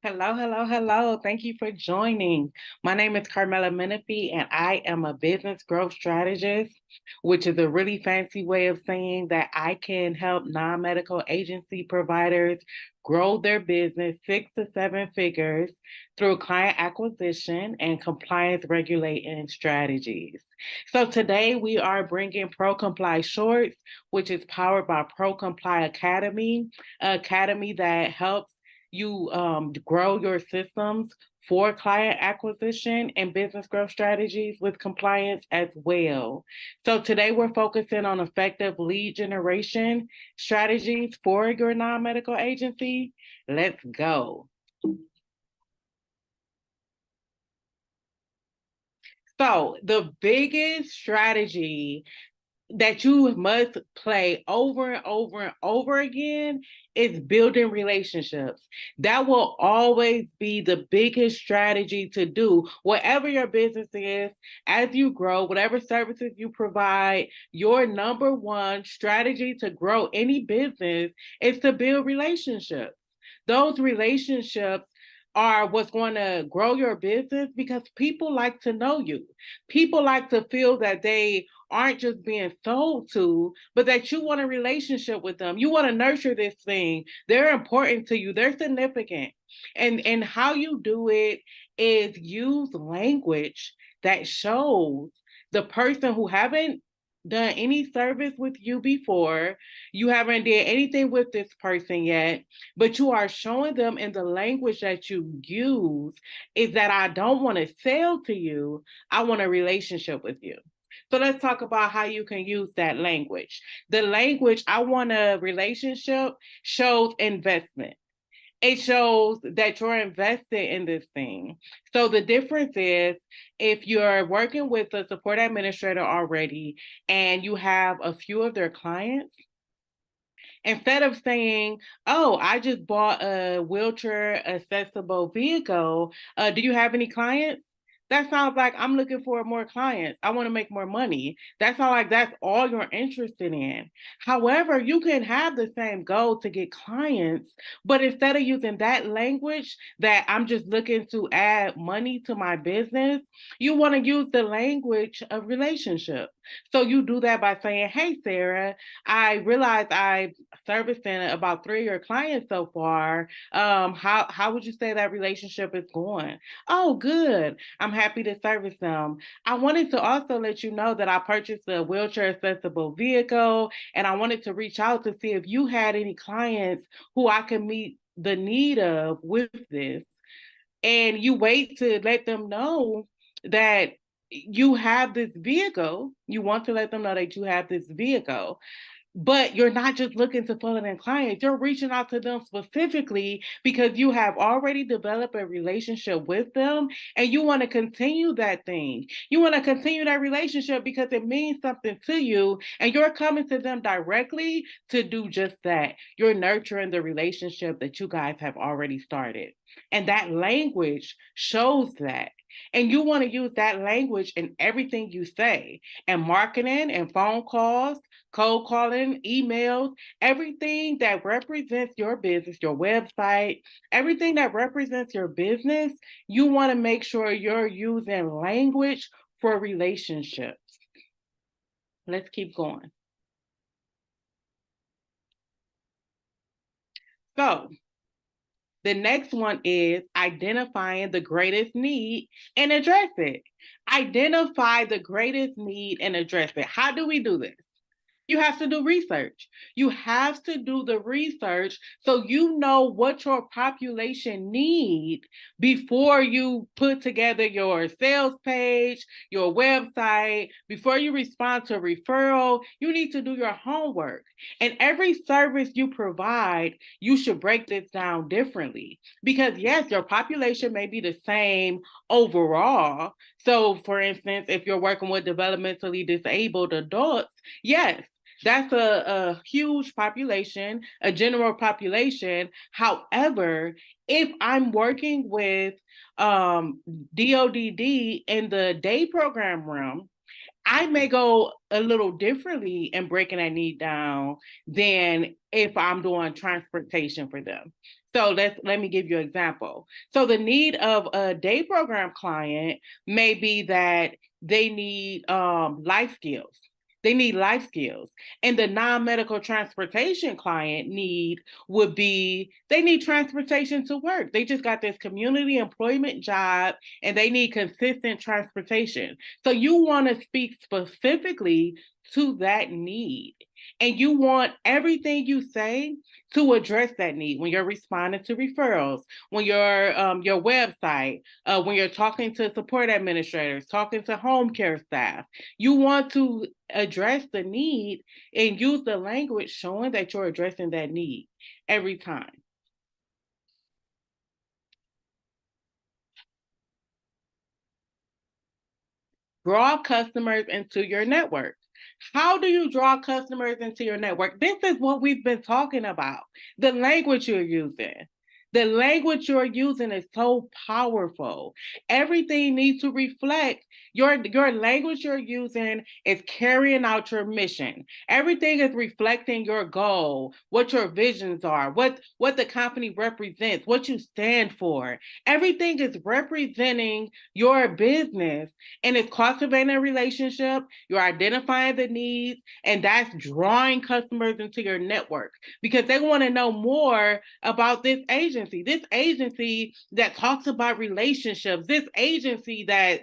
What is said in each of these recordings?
Hello, hello, hello. Thank you for joining. My name is Carmela Menifee, and I am a business growth strategist, which is a really fancy way of saying that I can help non-medical agency providers grow their business 6 to 7 figures through client acquisition and compliance regulating strategies. So today we are bringing Pro Comply Shorts, which is powered by Pro Comply Academy, an academy that helps you grow your systems for client acquisition and business growth strategies with compliance as well. So today we're focusing on effective lead generation strategies for your non-medical agency. Let's go. So the biggest strategy that you must play over and over and over again is building relationships. That will always be the biggest strategy to do. Whatever your business is, as you grow, whatever services you provide, your number one strategy to grow any business is to build relationships. Those relationships are what's going to grow your business because people like to know you. People like to feel that they aren't just being sold to, but that you want a relationship with them. You want to nurture this thing. They're important to you. They're significant. And how you do it is use language that shows the person who haven't done any service with you before, you haven't did anything with this person yet, but you are showing them in the language that you use is that I don't want to sell to you, I want a relationship with you. So let's talk about how you can use that language. The language, I want a relationship, shows investment. It shows that you're invested in this thing. So the difference is if you're working with a support administrator already and you have a few of their clients, instead of saying, oh, I just bought a wheelchair accessible vehicle, do you have any clients? That sounds like I'm looking for more clients. I want to make more money. That sounds like that's all you're interested in. However, you can have the same goal to get clients, but instead of using that language that I'm just looking to add money to my business, you want to use the language of relationship. So you do that by saying, hey, Sarah, I realized I servicing about 3 of your clients so far. How would you say that relationship is going? Oh, good. I'm happy to service them. I wanted to also let you know that I purchased a wheelchair accessible vehicle, and I wanted to reach out to see if you had any clients who I could meet the need of with this. And you wait to let them know that you have this vehicle. You want to let them know that you have this vehicle, but you're not just looking to pull in clients. You're reaching out to them specifically because you have already developed a relationship with them and you want to continue that thing. You want to continue that relationship because it means something to you and you're coming to them directly to do just that. You're nurturing the relationship that you guys have already started. And that language shows that. And you want to use that language in everything you say, and marketing and phone calls, cold calling, emails, everything that represents your business, your website, everything that represents your business, you want to make sure you're using language for relationships. Let's keep going. So, the next one is identifying the greatest need and address it. Identify the greatest need and address it. How do we do this? You have to do research. You have to do the research so you know what your population need before you put together your sales page, your website, before you respond to a referral. You need to do your homework. And every service you provide, you should break this down differently because yes, your population may be the same overall. So for instance, if you're working with developmentally disabled adults, yes, that's a huge population, a general population. However, if I'm working with DODD in the day program realm, I may go a little differently in breaking that need down than if I'm doing transportation for them. So let me give you an example. So the need of a day program client may be that they need life skills. They need life skills. And the non-medical transportation client need would be they need transportation to work. They just got this community employment job and they need consistent transportation. So you want to speak specifically to that need. And you want everything you say to address that need when you're responding to referrals, when your website, when you're talking to support administrators, talking to home care staff. You want to address the need and use the language showing that you're addressing that need every time. Draw customers into your network. How do you draw customers into your network? This is what we've been talking about. The language you're using. The language you're using is so powerful. Everything needs to reflect your language you're using is carrying out your mission. Everything is reflecting your goal, what your visions are, what the company represents, what you stand for. Everything is representing your business and it's cultivating a relationship. You're identifying the needs, and that's drawing customers into your network because they want to know more about this agency. This agency that talks about relationships. This agency that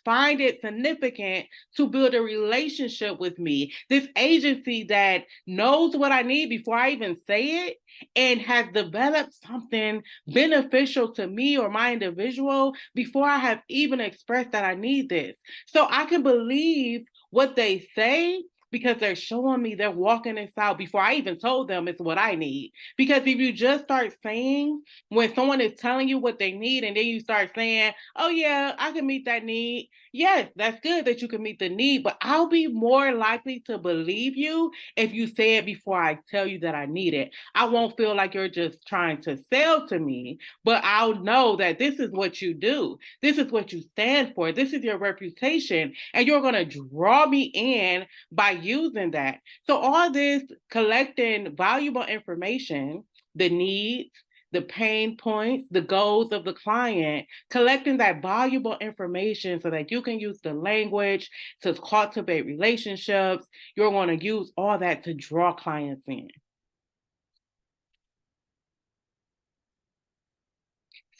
find it significant to build a relationship with me. This agency that knows what I need before I even say it and has developed something beneficial to me or my individual before I have even expressed that I need this. So I can believe what they say because they're showing me they're walking this out before I even told them it's what I need. Because if you just start saying when someone is telling you what they need and then you start saying, oh yeah, I can meet that need. Yes, that's good that you can meet the need, but I'll be more likely to believe you if you say it before I tell you that I need it. I won't feel like you're just trying to sell to me, but I'll know that this is what you do. This is what you stand for. This is your reputation, and you're going to draw me in by using that. So all this collecting valuable information, the needs, the pain points, the goals of the client, collecting that valuable information so that you can use the language to cultivate relationships. You're going to use all that to draw clients in.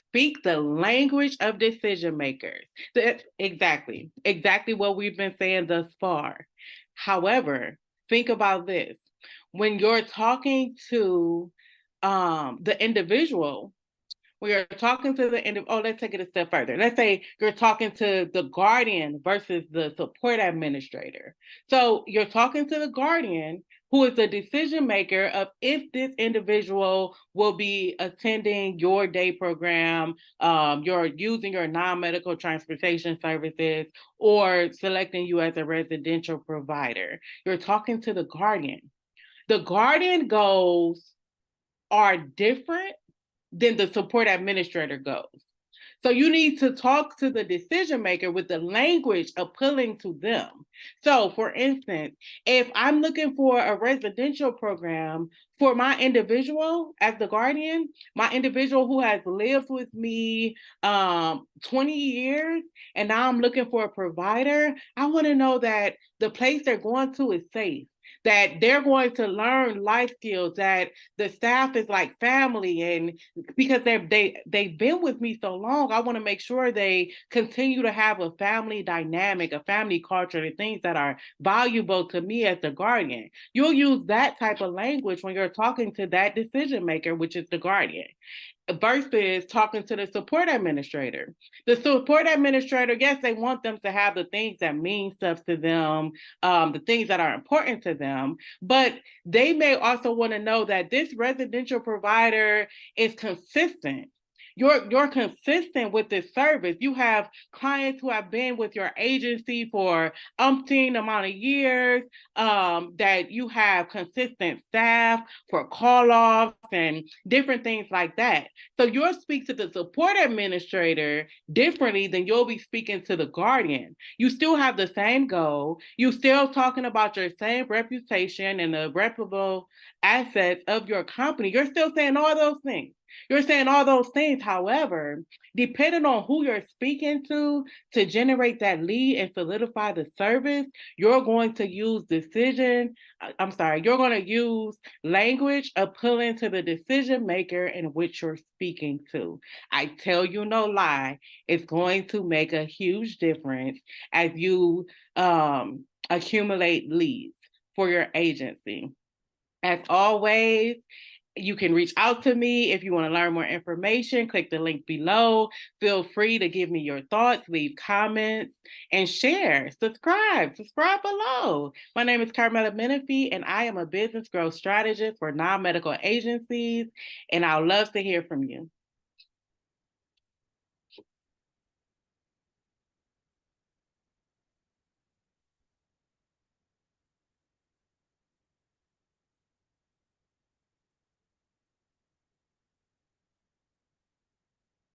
Speak the language of decision makers. Exactly what we've been saying thus far. However, think about this. When you're talking to the individual, we are talking to the end of, oh, let's take it a step further. Let's say you're talking to the guardian versus the support administrator. So you're talking to the guardian who is the decision maker of if this individual will be attending your day program, you're using your non-medical transportation services, or selecting you as a residential provider. You're talking to the guardian. The guardian goals are different then the support administrator goes. So you need to talk to the decision maker with the language appealing to them. So for instance, if I'm looking for a residential program for my individual as the guardian, my individual who has lived with me 20 years, and now I'm looking for a provider, I want to know that the place they're going to is safe, that they're going to learn life skills, that the staff is like family, and because they've been with me so long, I want to make sure they continue to have a family dynamic, a family culture, the things that are valuable to me as the guardian. You'll use that type of language when you're talking to that decision maker, which is the guardian, versus talking to the support administrator. The support administrator, yes, they want them to have the things that mean stuff to them, the things that are important to them, but they may also want to know that this residential provider is consistent. You're consistent with this service. You have clients who have been with your agency for umpteen amount of years, that you have consistent staff for call-offs and different things like that. So you'll speak to the support administrator differently than you'll be speaking to the guardian. You still have the same goal. You still talking about your same reputation and the reputable assets of your company. You're still saying all those things. You're saying all those things. However, depending on who you're speaking to generate that lead and solidify the service, you're going to use you're going to use language appealing to the decision maker in which you're speaking to. I tell you no lie, it's going to make a huge difference as you accumulate leads for your agency. As always, you can reach out to me if you want to learn more information. Click the link below. Feel free to give me your thoughts, leave comments, and share. Subscribe below. My name is Carmela Menifee, and I am a business growth strategist for non-medical agencies, and I'd love to hear from you.